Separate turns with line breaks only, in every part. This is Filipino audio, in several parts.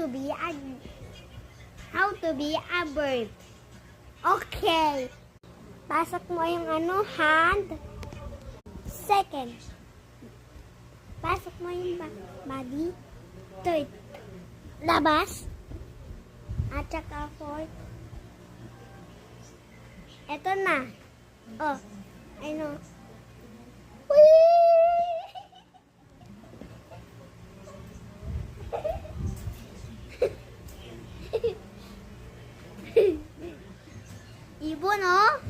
to be a bird. Okay. Pasok mo yung hand. Second. Pasok mo yung body. Third. Labas. At saka fourth. Eto na. Oh. Ibon, oh.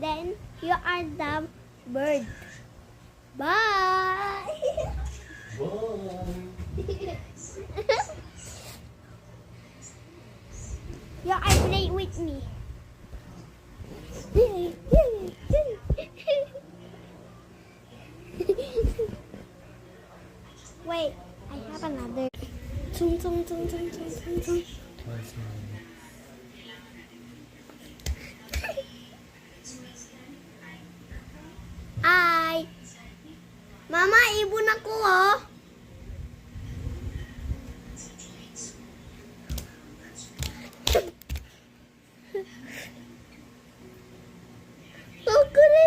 Then, you are the bird. Bye! You are play with me. Wait, I have another. Chung, chung, chung, chung, chung, chung, chung. Ay! Mama, ibon ako, oh.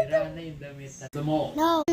Sira na yung damit mo.
No.